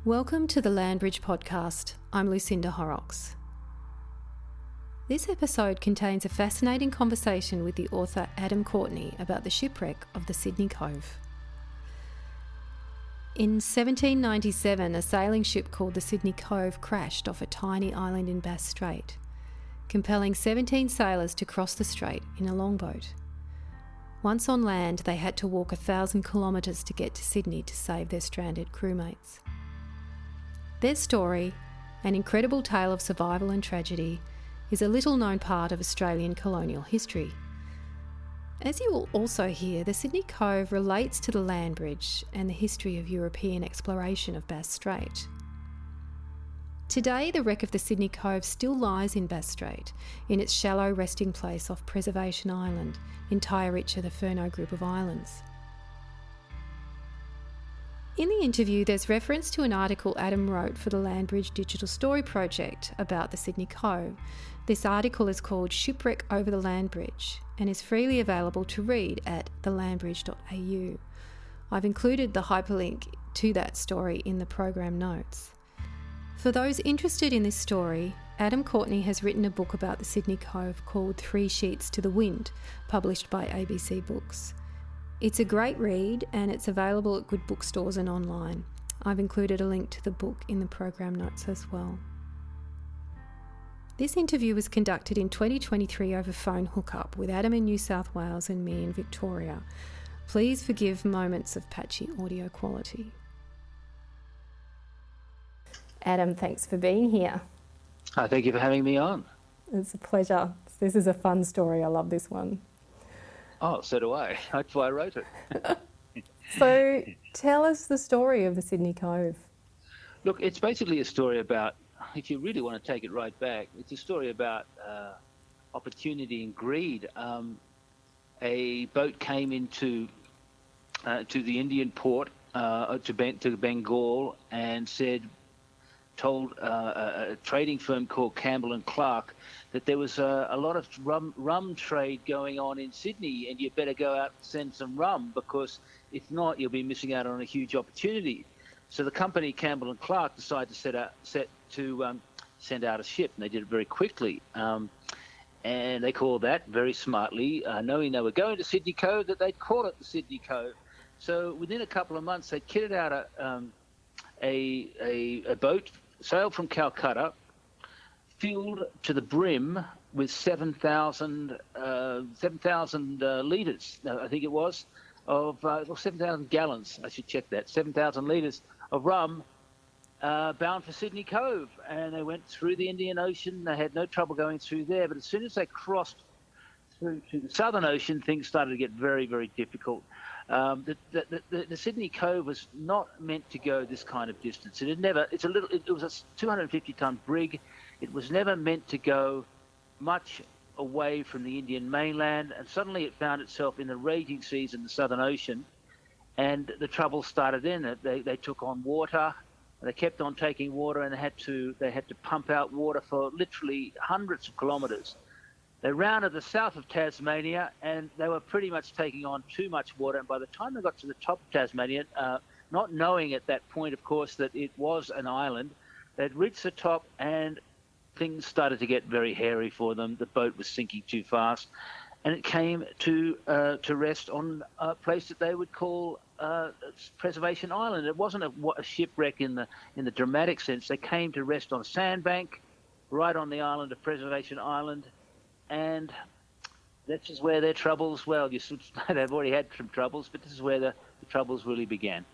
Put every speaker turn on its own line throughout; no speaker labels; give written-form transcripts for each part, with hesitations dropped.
Welcome to the Landbridge podcast. I'm Lucinda Horrocks. This episode contains a fascinating conversation with the author Adam Courtenay about the shipwreck of the Sydney Cove. In 1797, a sailing ship called the Sydney Cove crashed off a tiny island in Bass Strait, compelling 17 sailors to cross the strait in a longboat. Once on land, they had to walk 1,000 kilometres to get to Sydney to save their stranded crewmates. Their story, an incredible tale of survival and tragedy, is a little-known part of Australian colonial history. As you will also hear, the Sydney Cove relates to the land bridge and the history of European exploration of Bass Strait. Today, the wreck of the Sydney Cove still lies in Bass Strait, in its shallow resting place off Preservation Island, in Taiericha, the Furneaux group of islands. In the interview, there's reference to an article Adam wrote for the Landbridge Digital Story Project about the Sydney Cove. This article is called Shipwreck over the Land Bridge and is freely available to read at thelandbridge.au. I've included the hyperlink to that story in the program notes. For those interested in this story, Adam Courtenay has written a book about the Sydney Cove called 3 Sheets to the Wind, published by ABC Books. It's a great read and it's available at good bookstores and online. I've included a link to the book in the program notes as well. This interview was conducted in 2023 over phone hookup with Adam in New South Wales and me in Victoria. Please forgive moments of patchy audio quality. Adam, thanks for being here.
Thank you for having me on.
It's a pleasure. This is a fun story. I love this one.
Oh, so do I. That's why I wrote it.
So tell us the story of the Sydney Cove.
Look, it's basically a story about, if you really want to take it right back, it's a story about opportunity and greed. A boat came into to the Indian port, to Bengal, and told a trading firm called Campbell and Clark that there was a lot of rum trade going on in Sydney, and you better go out and send some rum, because if not, you'll be missing out on a huge opportunity. So the company Campbell and Clark decided to send out a ship, and they did it very quickly. And they called that, very smartly, knowing they were going to Sydney Cove, that they'd call it the Sydney Cove. So within a couple of months, they kitted out a boat, sailed from Calcutta, filled to the brim with 7,000 litres, I think it was, of 7,000 gallons, I should check that, 7,000 litres of rum, bound for Sydney Cove. And they went through the Indian Ocean. They had no trouble going through there, but as soon as they crossed through to the Southern Ocean, things started to get very, very difficult. The Sydney Cove was not meant to go this kind of distance. It was a 250-ton brig. It was never meant to go much away from the Indian mainland, and suddenly it found itself in the raging seas in the Southern Ocean, and the trouble started then. They took on water. They kept on taking water, and they had to pump out water for literally hundreds of kilometres. They rounded the south of Tasmania, and they were pretty much taking on too much water. And by the time they got to the top of Tasmania, not knowing at that point, of course, that it was an island, they'd reached the top, and things started to get very hairy for them. The boat was sinking too fast, and it came to rest on a place that they would call Preservation Island. It wasn't a shipwreck in the dramatic sense. They came to rest on a sandbank right on the island of Preservation Island. And this is where their troubles, well, they've already had some troubles, but this is where the troubles really began.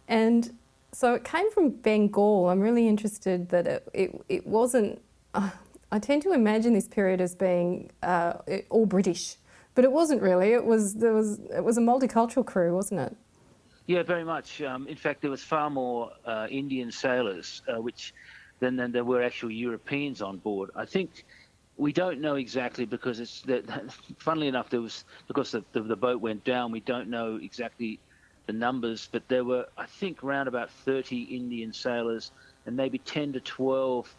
And so it came from Bengal. I'm really interested that it wasn't, I tend to imagine this period as being all British, but it wasn't really. It was a multicultural crew, wasn't it? Yeah, very much. In fact, there was far more Indian sailors, than there were actual Europeans on board. I think we don't know exactly, because funnily enough, because the boat went down, we don't know exactly the numbers, but there were, I think, around about 30 Indian sailors and maybe 10 to 12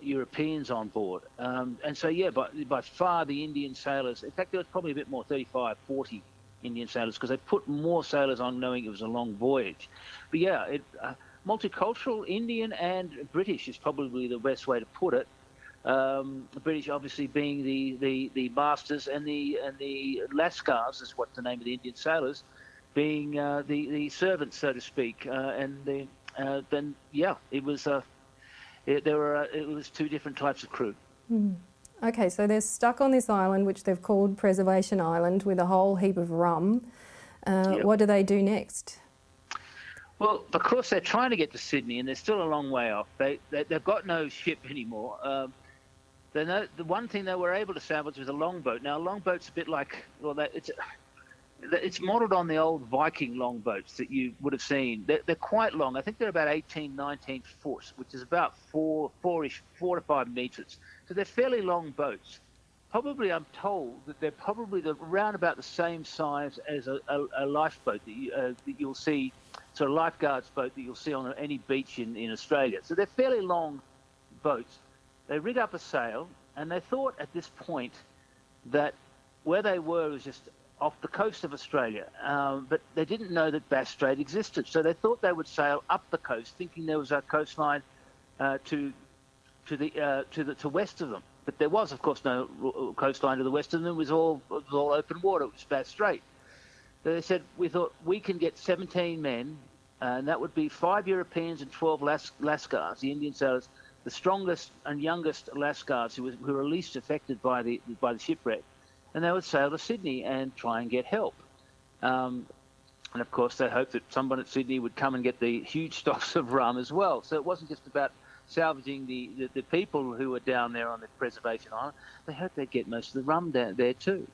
Europeans on board. And so, yeah, by far the Indian sailors, in fact, there was probably a bit more, 35, 40 Indian sailors because they put more sailors on knowing it was a long voyage. But yeah, multicultural, Indian and British is probably the best way to put it. The British obviously being the masters, and the Lascars is what the name of the Indian sailors, being the servants, so to speak. Then yeah, it was it was two different types of crew.
Mm. Okay, so they're stuck on this island, which they've called Preservation Island, with a whole heap of rum.
Yep.
What do they do next?
Well, of course, they're trying to get to Sydney, and they're still a long way off. They've got no ship anymore. The one thing they were able to salvage was a longboat. Now, a longboat's a bit like, well, it's modelled on the old Viking longboats that you would have seen. They're quite long. I think they're about 18, 19 foot, which is about 4 to 5 metres. So they're fairly long boats. Probably, I'm told that they're probably around about the same size as a lifeboat that you'll see, sort of lifeguard's boat that you'll see on any beach in Australia. So they're fairly long boats. They rig up a sail, and they thought at this point that where they were was just off the coast of Australia, but they didn't know that Bass Strait existed. So they thought they would sail up the coast, thinking there was a coastline to west of them. But there was, of course, no coastline to the west of them. It was all open water. It was Bass Strait. So they said, we thought we can get 17 men, and that would be 5 Europeans and 12 Lascars, the Indian sailors, the strongest and youngest Lascars who were least affected by the shipwreck. And they would sail to Sydney and try and get help. And of course, they hoped that someone at Sydney would come and get the huge stocks of rum as well. So it wasn't just about salvaging the people who were down there on the Preservation Island. They hoped they'd get most of the rum down there too.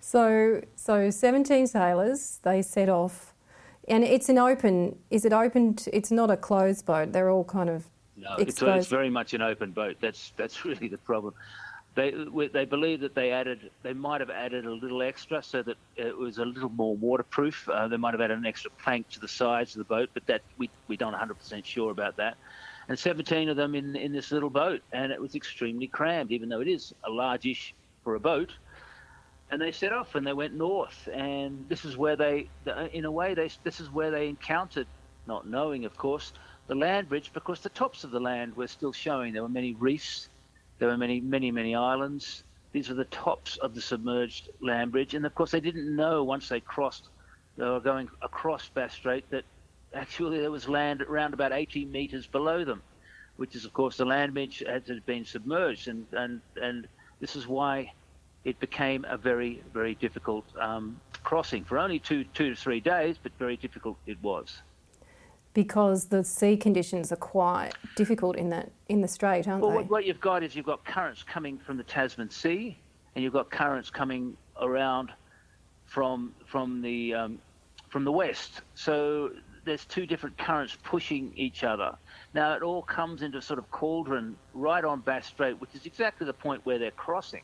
So 17 sailors, they set off. And it's an open, is it open? It's not a closed boat. They're all kind of exposed.
It's very much an open boat. That's really the problem. They believe that they might have added a little extra so that it was a little more waterproof. They might have added an extra plank to the sides of the boat, but that we don't 100% sure about that. And 17 of them in this little boat, and it was extremely crammed, even though it is a largish for a boat. And they set off and they went north, and this is where they encountered, not knowing, of course, the land bridge, because the tops of the land were still showing. There were many reefs. There were many islands. These were the tops of the submerged land bridge. And, of course, they didn't know once they were going across Bass Strait, that actually there was land around about 80 metres below them, which is, of course, the land bridge had been submerged. And this is why it became a very, very difficult crossing for only two to 3 days, but very difficult it was.
Because the sea conditions are quite difficult in the strait, aren't they?
Well, what you've got is you've got currents coming from the Tasman Sea, and you've got currents coming around from the west. So there's two different currents pushing each other. Now it all comes into a sort of cauldron right on Bass Strait, which is exactly the point where they're crossing.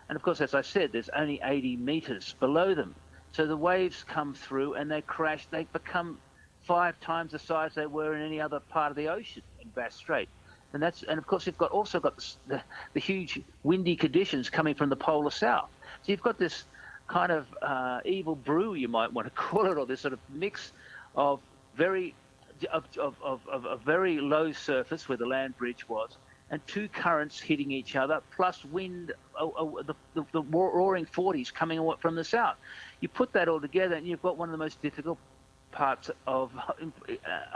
And of course, as I said, there's only 80 metres below them. So the waves come through and they crash. They become 5 times the size they were in any other part of the ocean in Bass Strait. And of course, you've also got the huge windy conditions coming from the polar south. So you've got this kind of evil brew, you might want to call it, or this sort of mix of very low surface where the land bridge was, and two currents hitting each other, plus wind, the roaring 40s coming from the south. You put that all together, and you've got one of the most difficult parts of,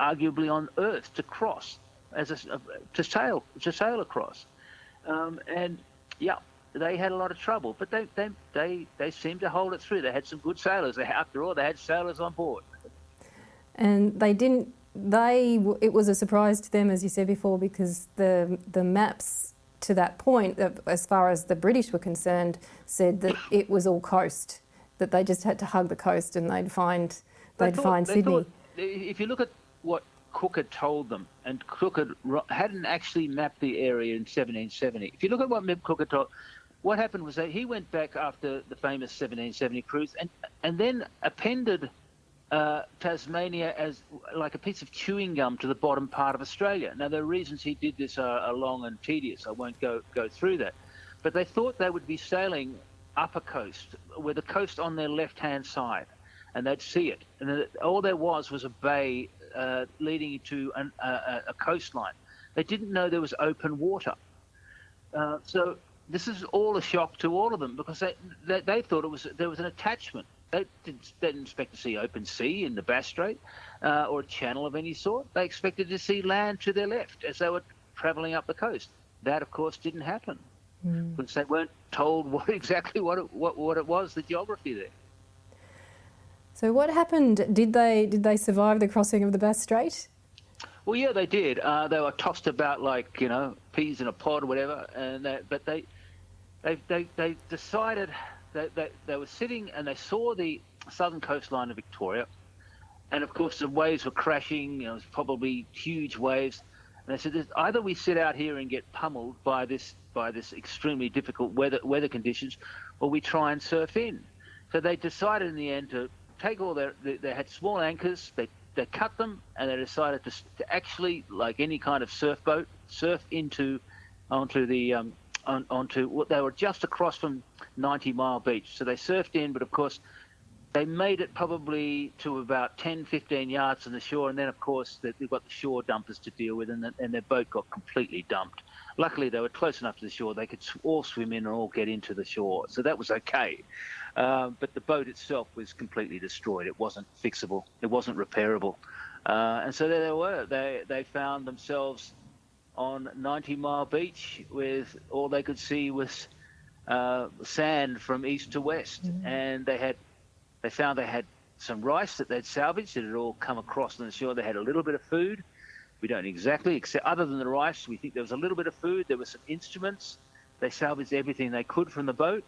arguably on Earth, to cross, to sail across, and yeah, they had a lot of trouble, but they seemed to hold it through. They had some good sailors. After all, they had sailors on board,
and they didn't. It was a surprise to them, as you said before, because the maps to that point, as far as the British were concerned, said that it was all coast, that they just had to hug the coast and they'd find Sydney.
If you look at what Cook had told them, and Cook hadn't actually mapped the area in 1770. If you look at what Cook had told, what happened was that he went back after the famous 1770 cruise and then appended Tasmania as like a piece of chewing gum to the bottom part of Australia. Now, the reasons he did this are long and tedious. I won't go through that. But they thought they would be sailing upper coast, with the coast on their left-hand side, and they'd see it. And all there was a bay leading to a coastline. They didn't know there was open water. So this is all a shock to all of them, because they thought there was an attachment. They didn't expect to see open sea in the Bass Strait or a channel of any sort. They expected to see land to their left as they were travelling up the coast. That, of course, didn't happen because they weren't told exactly what it was, the geography there.
So what happened? Did they survive the crossing of the Bass Strait?
Well, yeah, they did. They were tossed about like peas in a pod or whatever, but they decided that they were sitting and they saw the southern coastline of Victoria, and of course the waves were crashing. It was probably huge waves, and they said, either we sit out here and get pummeled by this extremely difficult weather conditions, or we try and surf in. So they decided in the end to take all they had small anchors. They cut them, and they decided to actually, like any kind of surf boat, surf onto what they were just across from 90 Mile Beach. So they surfed in, but of course they made it probably to about 10, 15 yards from the shore, and then of course they've got the shore dumpers to deal with, and their boat got completely dumped. Luckily they were close enough to the shore, they could all swim in and all get into the shore, so that was okay. But the boat itself was completely destroyed. It wasn't fixable, it wasn't repairable. And so there they were. They found themselves on 90 Mile Beach with all they could see was sand from east to west. And they found they had some rice that they'd salvaged. It had all come across on the shore. They had a little bit of food. We don't exactly, except other than the rice, we think there was a little bit of food. There were some instruments. They salvaged everything they could from the boat.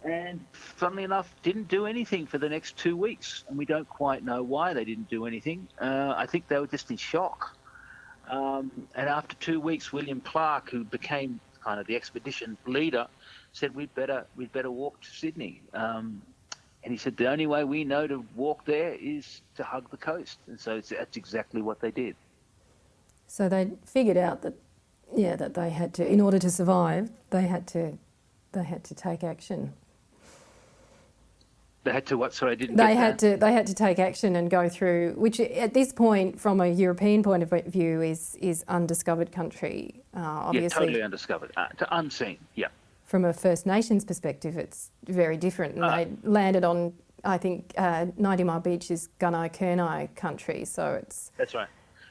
And funnily enough, didn't do anything for the next 2 weeks. And we don't quite know why they didn't do anything. I think they were just in shock. And after 2 weeks, William Clark, who became kind of the expedition leader, said we'd better walk to Sydney. And he said the only way we know to walk there is to hug the coast. And so that's exactly what they did.
So they figured out that they had to, in order to survive, they had to take action.
They had to what? Sorry, I didn't.
They had to take action and go through, which at this point, from a European point of view, is undiscovered country. Obviously,
yeah, totally undiscovered, unseen. Yeah.
From a First Nations perspective, it's very different. And they landed on, I think, 90 Mile Beach is Courtenay country, so it's.
That's right.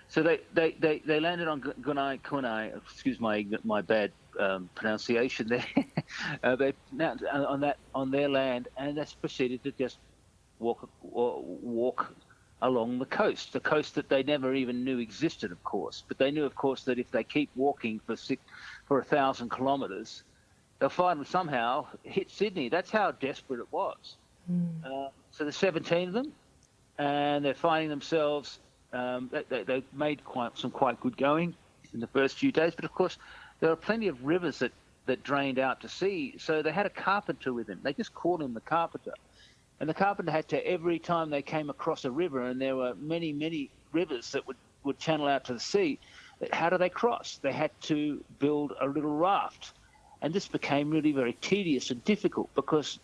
So they landed on Courtenay. Excuse my bad pronunciation there. They on their land, and that's proceeded to just walk along the coast that they never even knew existed, of course. But they knew, of course, that if they keep walking for 1,000 kilometres, they'll finally somehow hit Sydney. That's how desperate it was. So there's 17 of them, and they're finding themselves. They made some quite good going in the first few days, but of course there are plenty of rivers that drained out to sea. So they had a carpenter with him. They just called him the carpenter, and the carpenter had to, every time they came across a river, and there were many rivers that would channel out to the sea. How do they cross? They had to build a little raft, and this became really very tedious and difficult because.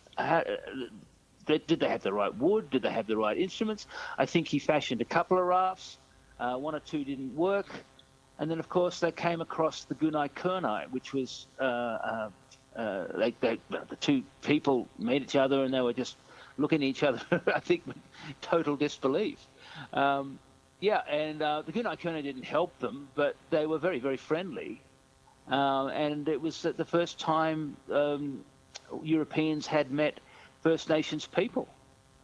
Did they have the right wood? Did they have the right instruments? I think he fashioned a couple of rafts. One or two didn't work. And then, of course, they came across the Courtenay, which was the two people met each other and they were just looking at each other, I think, with total disbelief. And the Courtenay didn't help them, but they were very, very friendly. And it was the first time Europeans had met First Nations people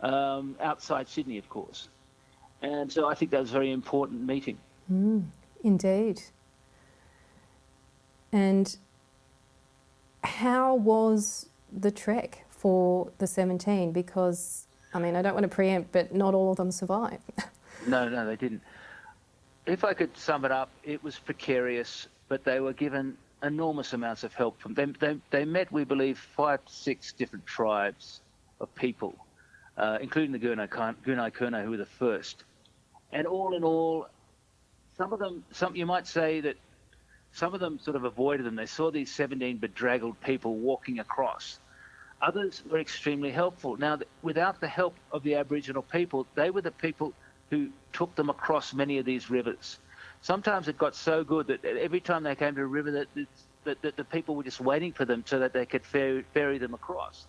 outside Sydney, of course. And so I think that was a very important meeting.
Indeed. And how was the trek for the 17? Because, I mean, I don't want to preempt, but not all of them survived.
No, they didn't. If I could sum it up, it was precarious, but they were given enormous amounts of help from them. They met, we believe, 5 to 6 different tribes of people, including the Courtenay, who were the first. And all in all, you might say that some of them sort of avoided them. They saw these 17 bedraggled people walking across. Others were extremely helpful. Now, without the help of the Aboriginal people, they were the people who took them across many of these rivers. Sometimes it got so good that every time they came to a river that the people were just waiting for them so that they could ferry them across.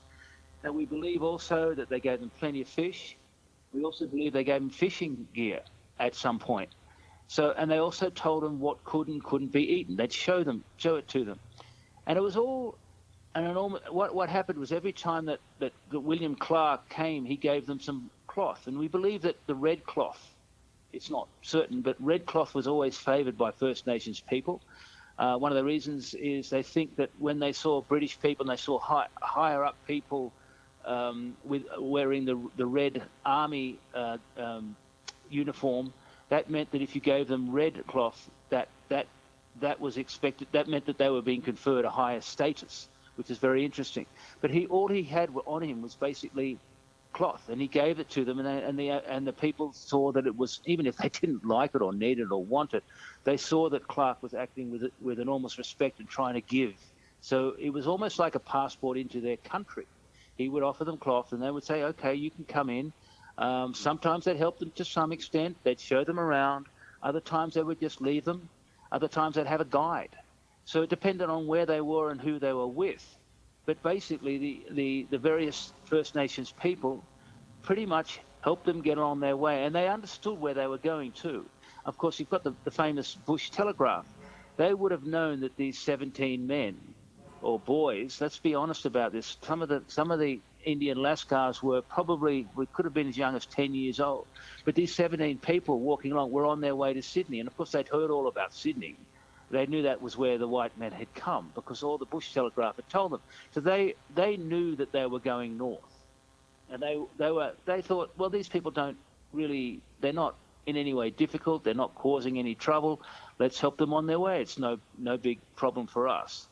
Now, we believe also that they gave them plenty of fish. We also believe they gave them fishing gear at some point. So, and they also told them what could and couldn't be eaten. They'd show it to them. And it was all an enormous. What happened was every time that William Clark came, he gave them some cloth. And we believe that the red cloth, it's not certain, but red cloth was always favoured by First Nations people. One of the reasons is they think that when they saw British people and they saw higher up people with wearing the red army uniform, that meant that if you gave them red cloth, that was expected. That meant that they were being conferred a higher status, which is very interesting. But all he had on him was basically cloth, and he gave it to them, and the people saw that it was, even if they didn't like it or need it or want it, they saw that Clark was acting with enormous respect and trying to give. So it was almost like a passport into their country. He would offer them cloth, and they would say, "Okay, you can come in." Sometimes they'd help them to some extent. They'd show them around. Other times they would just leave them. Other times they'd have a guide. So it depended on where they were and who they were with. But basically, the various First Nations people pretty much helped them get on their way, and they understood where they were going too. Of course, you've got the famous bush telegraph. They would have known that these 17 men or boys, let's be honest about this, some of the Indian Lascars we could have been as young as 10 years old. But these 17 people walking along were on their way to Sydney. And of course, they'd heard all about Sydney. They knew that was where the white men had come because all the bush telegraph had told them. So they knew that they were going north. And they thought, well, these people they're not in any way difficult. They're not causing any trouble. Let's help them on their way. It's no big problem for us.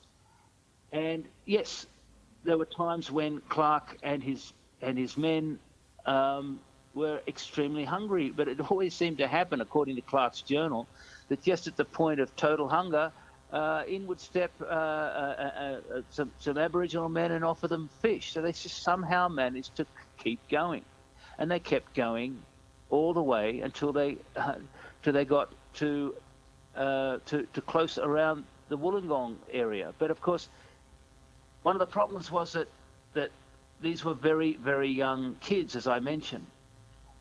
And yes, there were times when Clark and his men were extremely hungry, but it always seemed to happen, according to Clark's journal, that just at the point of total hunger, in would step some Aboriginal men and offer them fish. So they just somehow managed to keep going, and they kept going all the way until they got to close around the Wollongong area. But of course, one of the problems was that these were very, very young kids, as I mentioned,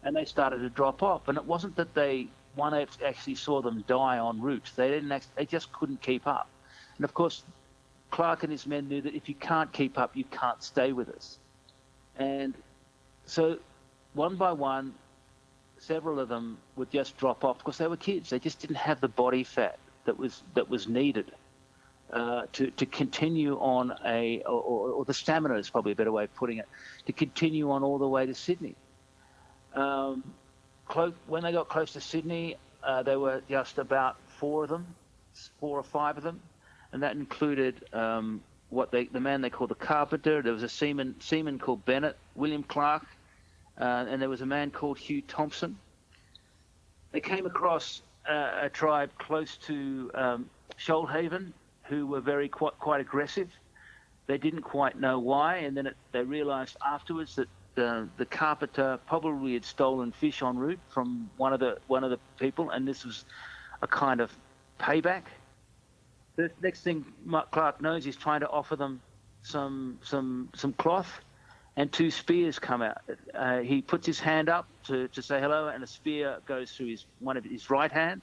and they started to drop off. And it wasn't that one actually saw them die en route. They just couldn't keep up. And of course, Clark and his men knew that if you can't keep up, you can't stay with us. And so one by one, several of them would just drop off because they were kids. They just didn't have the body fat that was needed to continue on or the stamina is probably a better way of putting it, to continue on all the way to Sydney. When they got close to Sydney, there were just about 4 or 5 of them, and that included the man they called the carpenter. There was a seaman called Bennett, William Clark, and there was a man called Hugh Thompson. They came across a tribe close to Shoalhaven, who were quite aggressive. They didn't quite know why, and then they realised afterwards that the carpenter probably had stolen fish en route from one of the people, and this was a kind of payback. The next thing Clark knows, he's trying to offer them some cloth, and 2 spears come out. He puts his hand up to say hello, and a spear goes through one of his right hand.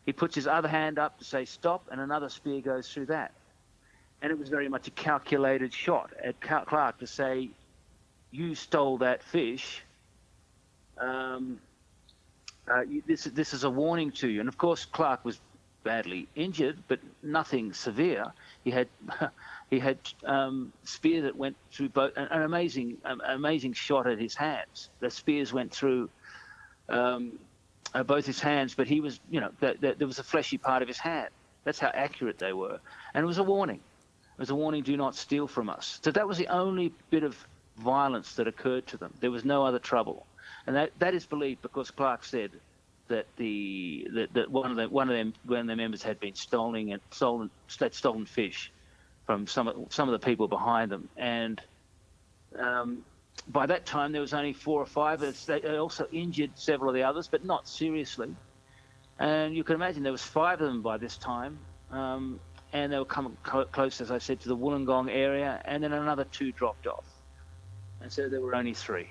He puts his other hand up to say stop, and another spear goes through that. And it was very much a calculated shot at Clark to say, you stole that fish. This is a warning to you. And of course, Clark was badly injured, but nothing severe. He had spear that went through both. An amazing shot at his hands. The spears went through both his hands, but he was, there was a fleshy part of his hand. That's how accurate they were. And it was a warning. It was a warning, do not steal from us. So that was the only bit of violence that occurred to them. There was no other trouble. And that is believed because Clark said that one of their members had been stolen fish from some of the people behind them. And By that time, there was only 4 or 5. They also injured several of the others, but not seriously. And you can imagine there was 5 of them by this time. And they were coming close, as I said, to the Wollongong area, and then another 2 dropped off. And so there were only 3.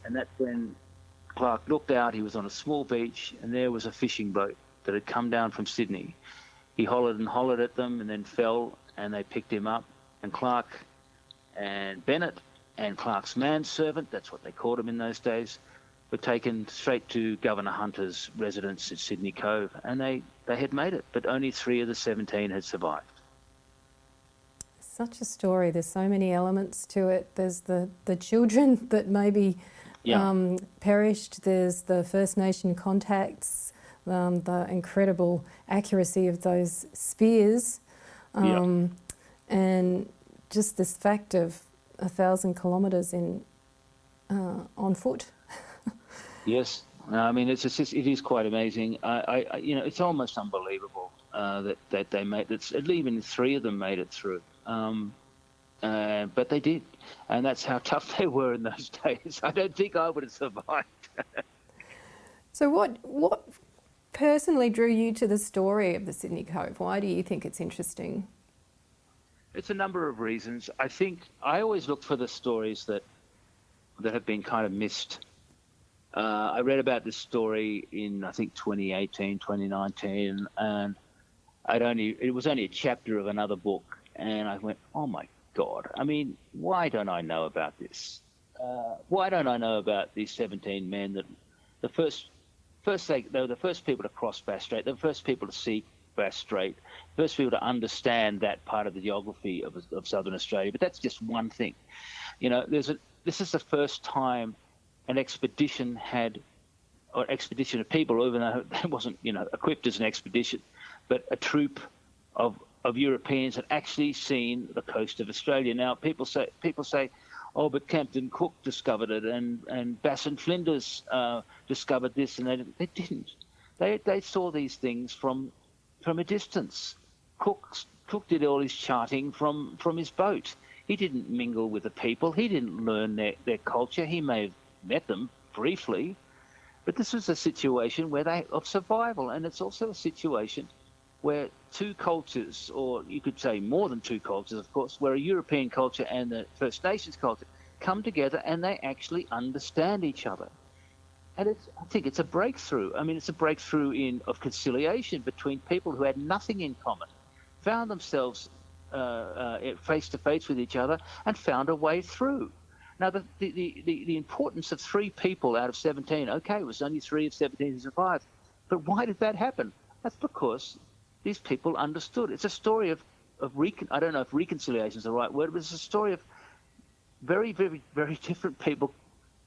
And that's when Clark looked out. He was on a small beach, and there was a fishing boat that had come down from Sydney. He hollered and hollered at them and then fell, and they picked him up. And Clark and Bennett and Clark's manservant, that's what they called him in those days, were taken straight to Governor Hunter's residence at Sydney Cove, and they had made it, but only 3 of the 17 had survived.
Such a story. There's so many elements to it. There's the children that maybe perished. There's the First Nation contacts, the incredible accuracy of those spears, and just this fact of 1,000 kilometres on foot.
Yes, I mean it is quite amazing. It's almost unbelievable that they made it. Even 3 of them made it through, but they did, and that's how tough they were in those days. I don't think I would have survived.
So, what personally drew you to the story of the Sydney Cove? Why do you think it's interesting?
It's a number of reasons. I think I always look for the stories that have been kind of missed. I read about this story in, I think, 2018, 2019, and it was only a chapter of another book, and I went, oh my God, I mean, why don't I know about this? Why don't I know about these 17 men that they were the first people to cross Bass Strait, the first people to see Bass Strait, first people to understand that part of the geography of Southern Australia. But that's just one thing. This is the first time an expedition of people, even though it wasn't, equipped as an expedition, but a troop of Europeans had actually seen the coast of Australia. Now, people say, oh, but Captain Cook discovered it, and Bass and Flinders discovered this, and they didn't. They saw these things from a distance. Cook did all his charting from his boat. He didn't mingle with the people. He didn't learn their culture. He may have met them briefly, but this was a situation of survival, and it's also a situation where 2 cultures, or you could say more than 2 cultures, of course, where a European culture and the First Nations culture come together and they actually understand each other. And I think it's a breakthrough. I mean, it's a breakthrough of conciliation between people who had nothing in common, found themselves face to face with each other, and found a way through. Now, the importance of 3 people out of 17, okay, it was only 3 of 17 who survived. But why did that happen? That's because these people understood. It's a story of I don't know if reconciliation is the right word, but it's a story of very, very, very different people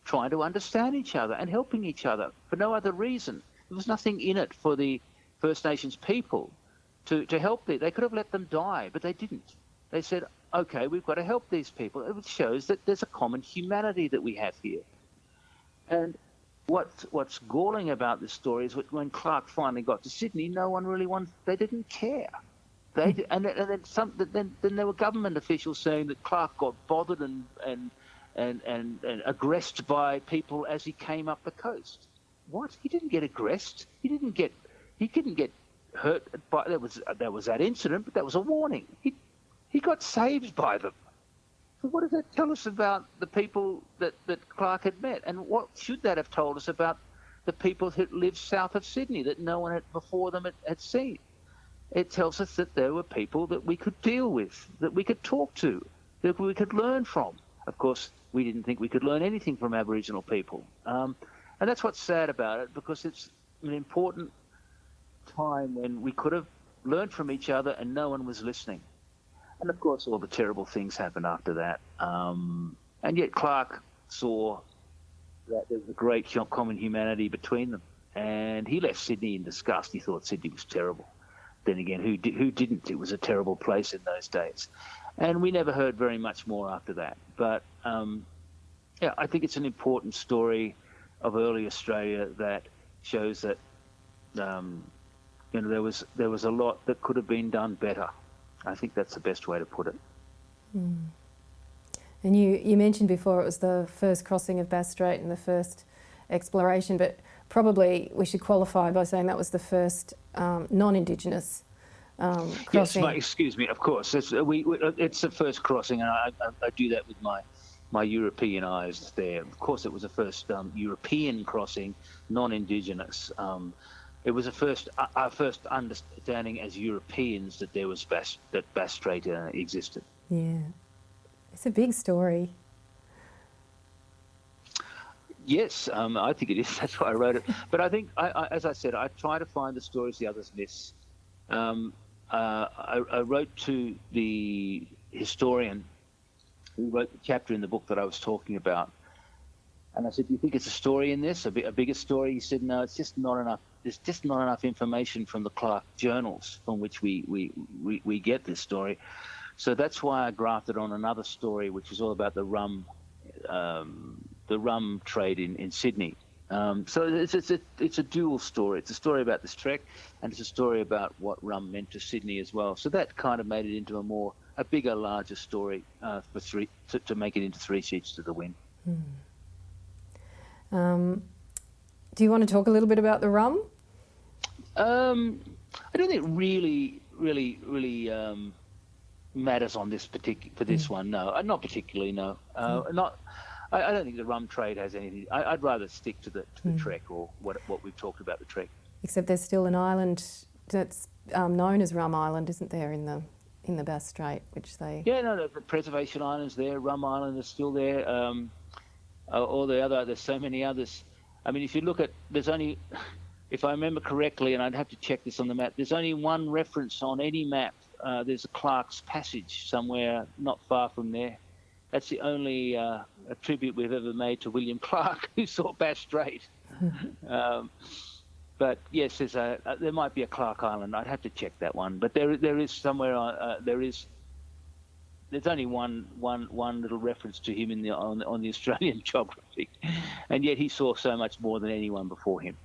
trying to understand each other and helping each other for no other reason. There was nothing in it for the First Nations people to help them. They could have let them die, but they didn't. They said, okay, we've got to help these people. It shows that there's a common humanity that we have here. And what's galling about this story is when Clark finally got to Sydney, no one really they didn't care. And then there were government officials saying that Clark got bothered and aggressed by people as he came up the coast. What? He didn't get aggressed. He didn't get hurt by there was that incident, but that was a warning. He got saved by them. So what does that tell us about the people that Clark had met? And what should that have told us about the people who lived south of Sydney that no one before them had seen? It tells us that there were people that we could deal with, that we could talk to, that we could learn from. Of course, we didn't think we could learn anything from Aboriginal people. And that's what's sad about it, because it's an important time when we could have learned from each other and no one was listening. And of course, all the terrible things happened after that. And yet Clark saw that there was a great common humanity between them. And he left Sydney in disgust. He thought Sydney was terrible. Then again, who didn't? It was a terrible place in those days. And we never heard very much more after that. But I think it's an important story of early Australia that shows that there was a lot that could have been done better. I think that's the best way to put it.
And And you mentioned before it was the first crossing of Bass Strait and the first exploration, but probably we should qualify by saying that was the first non-Indigenous crossing.
Yes, excuse me, of course. It's the first crossing, and I do that with my European eyes there. Of course, it was the first European crossing, non-Indigenous. It was our first understanding as Europeans that there was Bass Strait existed.
Yeah. It's a big story.
Yes, I think it is. That's why I wrote it. But I think, as I said, I try to find the stories the others miss. I wrote to the historian who wrote the chapter in the book that I was talking about, and I said, "Do you think it's a story in this, a bigger story?" He said, "No, it's just not enough. There's just not enough information from the Clark journals from which we get this story." So that's why I grafted on another story, which is all about the rum trade in Sydney. So it's a dual story. It's a story about this trek, and it's a story about what rum meant to Sydney as well. So that kind of made it into a bigger, larger story to make it into 3 Sheets to the Wind.
Do you want to talk a little bit about the rum?
I don't think really matters on this for this one. No, not particularly. No, not. I don't think the rum trade has anything. I'd rather stick to the trek or what we've talked about the trek.
Except there's still an island that's known as Rum Island, isn't there, in the Bass Strait, which they...
Yeah, no, the Preservation Island's there. Rum Island is still there. There's so many others. I mean, if you look at, there's only, if I remember correctly, and I'd have to check this on the map, there's only one reference on any map. There's a Clark's Passage somewhere not far from there. That's the only tribute we've ever made to William Clark, who saw Bass Strait. But yes, there might be a Clark Island. I'd have to check that one. But there is somewhere. There's only one little reference to him on the Australian geography, and yet he saw so much more than anyone before him.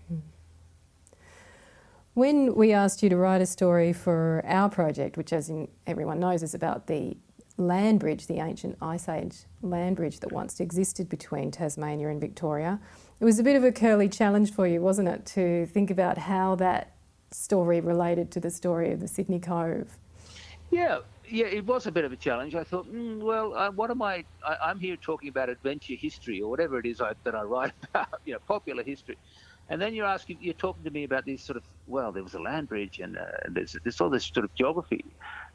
When we asked you to write a story for our project, which, as everyone knows, is about the land bridge, the ancient Ice Age land bridge that once existed between Tasmania and Victoria, it was a bit of a curly challenge for you, wasn't it, to think about how that story related to the story of the Sydney Cove? Yeah,
it was a bit of a challenge. I thought, what am I? I'm here talking about adventure history or whatever it is that I write about, popular history. And then you're talking to me about these sort of, there was a land bridge and there's all this sort of geography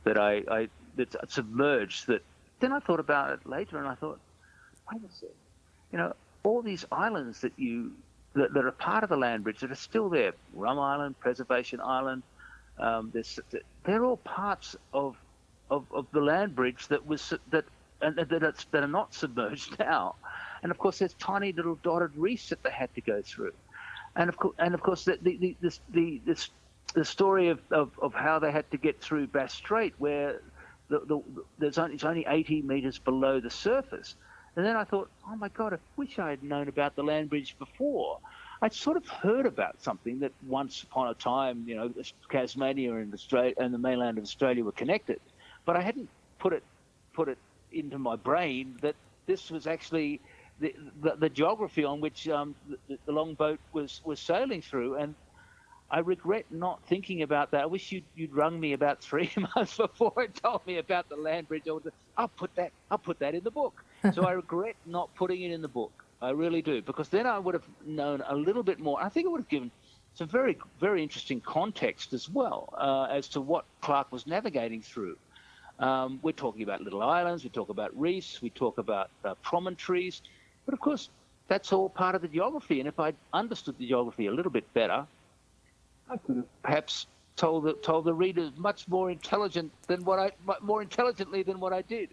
that that's submerged. That then I thought about it later, and I thought, wait a second, all these islands that are part of the land bridge that are still there, Rum Island, Preservation Island, they're all parts of the land bridge that are not submerged now. And of course, there's tiny little dotted reefs that they had to go through, and of course the story of how they had to get through Bass Strait, where it's only 80 metres below the surface. And then I thought, oh my God, I wish I had known about the land bridge before. I'd sort of heard about something that once upon a time, Tasmania and Australia and the mainland of Australia were connected, but I hadn't put it into my brain that this was actually the geography on which the longboat was sailing through. And I regret not thinking about that. I wish you'd rung me about 3 months before and told me about the land bridge. I'll put that in the book. So I regret not putting it in the book. I really do, because then I would have known a little bit more. I think it would have given some very, very interesting context as well as to what Clark was navigating through. We're talking about little islands, we talk about reefs, we talk about promontories, but of course that's all part of the geography. And if I'd understood the geography a little bit better, I could have perhaps told the reader much more intelligently than what I did.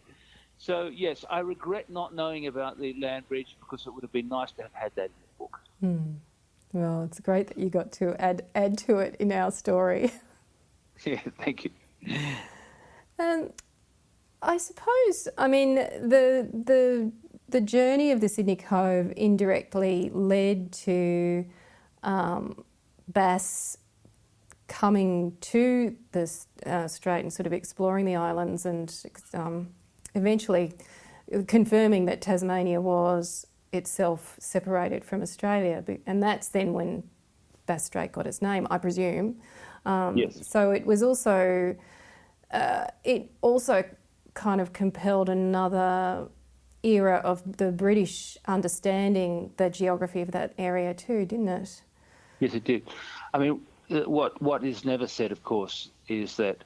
So yes, I regret not knowing about the land bridge, because it would have been nice to have had that in the book.
Well, it's great that you got to add to it in our story.
Yeah, thank you.
I suppose, I mean, the journey of the Sydney Cove indirectly led to Bass coming to the strait and sort of exploring the islands, and eventually confirming that Tasmania was itself separated from Australia. And that's then when Bass Strait got its name, I presume.
Yes.
So it was also, it also kind of compelled another era of the British understanding the geography of that area too, didn't it?
Yes, it did. I mean, what is never said, of course, is that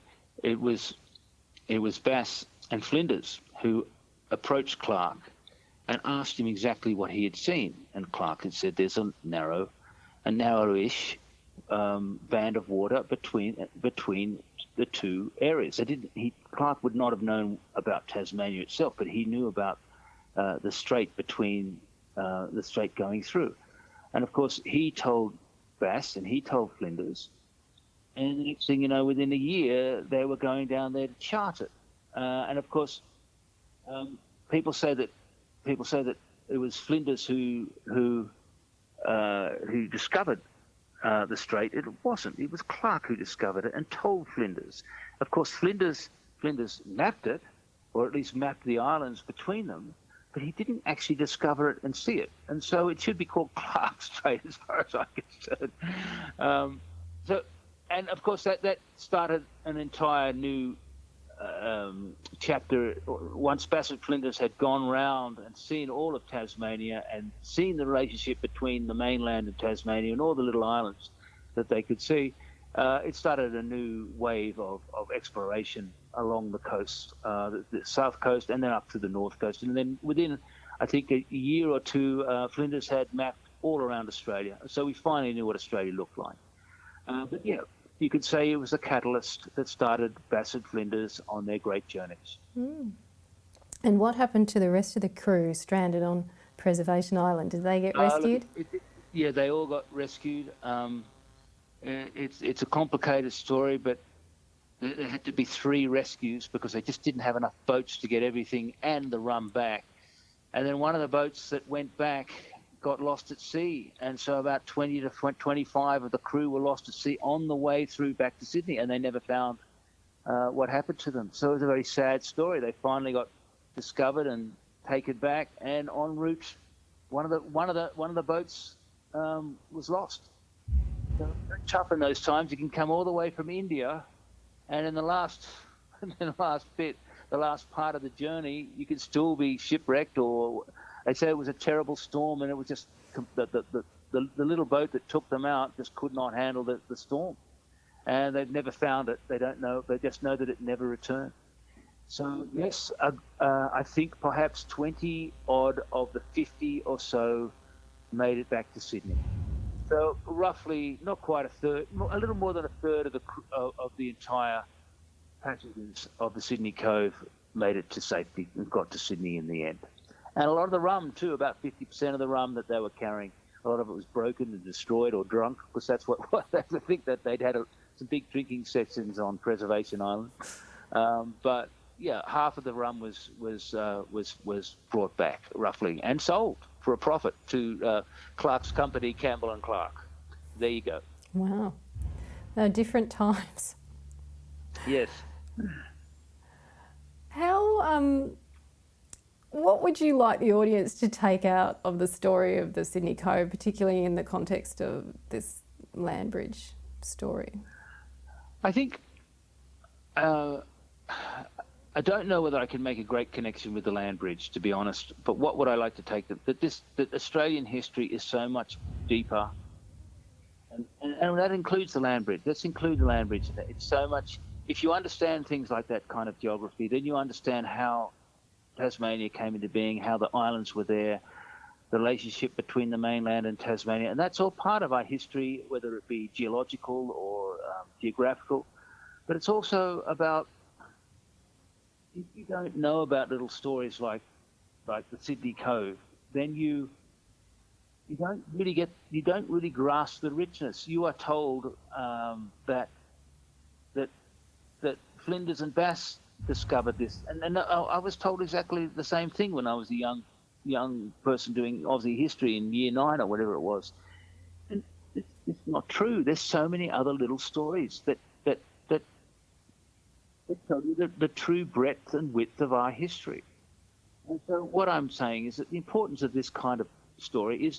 it was Bass and Flinders who approached Clark and asked him exactly what he had seen, and Clark had said there's a narrowish band of water between the two areas. Clark would not have known about Tasmania itself, but he knew about the strait between the strait going through, and of course he told Bass and he told Flinders, and the next thing you know, within a year they were going down there to chart it, and of course people say that it was Flinders who discovered the strait. It wasn't. It was Clark who discovered it and told Flinders. Of course, Flinders mapped it, or at least mapped the islands between them, but he didn't actually discover it and see it. And so it should be called Clark Strait, as far as I'm concerned. And of course, that started an entire new chapter. Once Bass and Flinders had gone round and seen all of Tasmania and seen the relationship between the mainland and Tasmania and all the little islands that they could see, it started a new wave of exploration along the coast, the south coast, and then up to the north coast. And then within, I think, a year or two, Flinders had mapped all around Australia. So we finally knew what Australia looked like. But yeah, you could say it was a catalyst that started Bass and Flinders on their great journeys.
Mm. And what happened to the rest of the crew stranded on Preservation Island? Did they get rescued?
Yeah, they all got rescued. It's a complicated story, but there had to be 3 rescues because they just didn't have enough boats to get everything and the rum back. And then one of the boats that went back got lost at sea, and so about 20 to 25 of the crew were lost at sea on the way through back to Sydney, and they never found what happened to them. So it was a very sad story. They finally got discovered and taken back, and en route, one of the boats was lost. So very tough in those times. You can come all the way from India, and in the last part of the journey, you could still be shipwrecked, or they say it was a terrible storm, and it was just the little boat that took them out just could not handle the storm, and they've never found it. They don't know. They just know that it never returned. So yes, I think perhaps 20 odd of the 50 or so made it back to Sydney. So roughly, not quite a third, a little more than a third of the entire passengers of the Sydney Cove made it to safety and got to Sydney in the end. And a lot of the rum too, about 50% of the rum that they were carrying, a lot of it was broken and destroyed or drunk, because that's what I think that they'd had some big drinking sessions on Preservation Island. But yeah, half of the rum was brought back roughly and sold for a profit to Clark's company, Campbell and Clark. There you go.
Wow, different times.
Yes.
How? What would you like the audience to take out of the story of the Sydney Cove, particularly in the context of this land bridge story?
I think I don't know whether I can make a great connection with the land bridge, to be honest. But what would I like to take that Australian history is so much deeper, and that includes the land bridge. Let's include the land bridge. It's so much. If you understand things like that kind of geography, then you understand how Tasmania came into being, how the islands were there, the relationship between the mainland and Tasmania. And that's all part of our history, whether it be geological or geographical. But it's also about, if you don't know about little stories like the Sydney Cove, then you don't really grasp the richness. You are told that Flinders and Bass discovered this, and I was told exactly the same thing when I was a young person doing Aussie history in year 9 or whatever it was. And it's not true. There's so many other little stories that tell you the true breadth and width of our history. And so what I'm saying is that the importance of this kind of story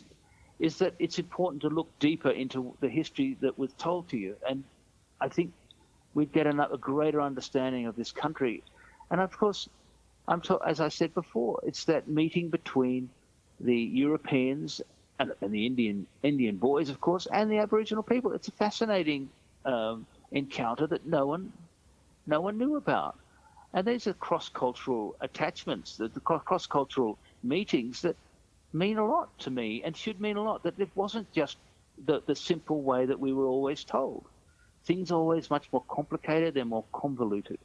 is that it's important to look deeper into the history that was told to you. And I think we'd get a greater understanding of this country. And of course, as I said before, it's that meeting between the Europeans and the Indian boys, of course, and the Aboriginal people. It's a fascinating encounter that no one knew about. And these are cross-cultural attachments, the cross-cultural meetings that mean a lot to me and should mean a lot, that it wasn't just the simple way that we were always told. Things are always much more complicated, they're more convoluted.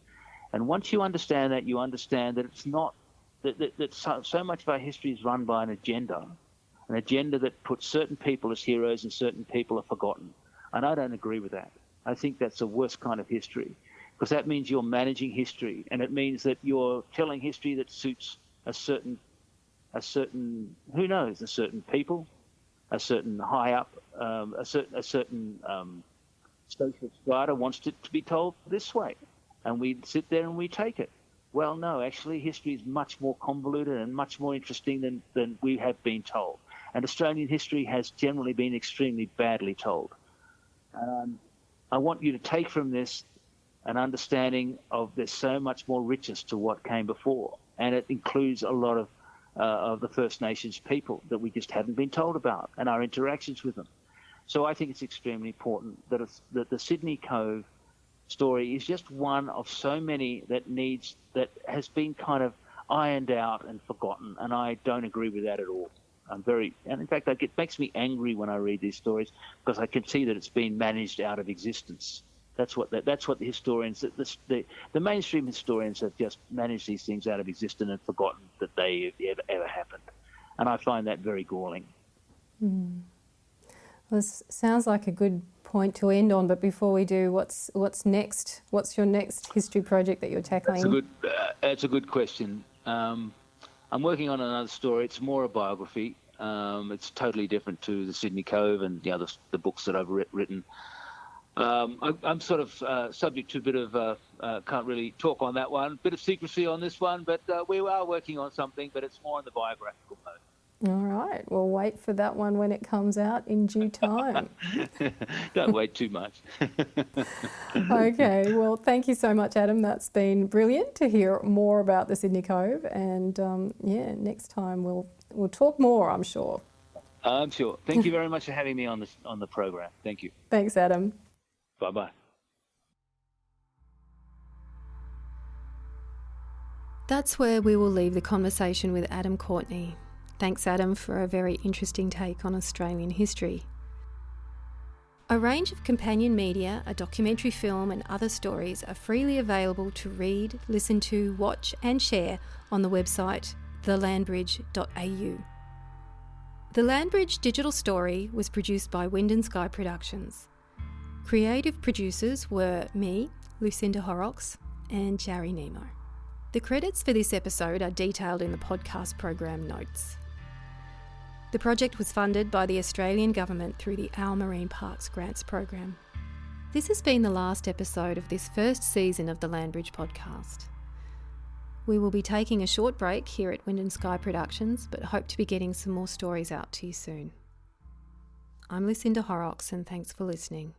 And once you understand that, you understand that it's not, that so much of our history is run by an agenda that puts certain people as heroes and certain people are forgotten. And I don't agree with that. I think that's the worst kind of history, because that means you're managing history, and it means that you're telling history that suits a certain people, a certain high up, a certain social strata wants it to be told this way, and we sit there and we take it. Well, no, actually, history is much more convoluted and much more interesting than we have been told. And Australian history has generally been extremely badly told. I want you to take from this an understanding of there's so much more richness to what came before, and it includes a lot of the First Nations people that we just hadn't been told about, and our interactions with them. So I think it's extremely important that the Sydney Cove story is just one of so many that has been kind of ironed out and forgotten, and I don't agree with that at all. And in fact, it makes me angry when I read these stories, because I can see that it's been managed out of existence. That's what the historians, the mainstream historians, have just managed these things out of existence and forgotten that they ever happened, and I find that very galling.
Mm. Well, this sounds like a good point to end on. But before we do, what's next? What's your next history project that you're tackling?
That's a good question. I'm working on another story. It's more a biography. It's totally different to the Sydney Cove and the books that I've written. I'm sort of subject to a bit of, can't really talk on that one, bit of secrecy on this one, but we are working on something, but it's more in the biographical mode.
All right, we'll wait for that one when it comes out in due time.
Don't wait too much.
Okay, well, thank you so much, Adam. That's been brilliant to hear more about the Sydney Cove, and next time we'll talk more, I'm sure.
I'm sure. Thank you very much for having me on the program. Thank you.
Thanks, Adam.
Bye-bye.
That's where we will leave the conversation with Adam Courtenay. Thanks, Adam, for a very interesting take on Australian history. A range of companion media, a documentary film and other stories are freely available to read, listen to, watch and share on the website thelandbridge.au. The Landbridge digital story was produced by Wind and Sky Productions. Creative producers were me, Lucinda Horrocks, and Jarry Nemo. The credits for this episode are detailed in the podcast program notes. The project was funded by the Australian Government through the Our Marine Parks Grants Program. This has been the last episode of this first season of the Landbridge podcast. We will be taking a short break here at Wind and Sky Productions, but hope to be getting some more stories out to you soon. I'm Lucinda Horrocks, and thanks for listening.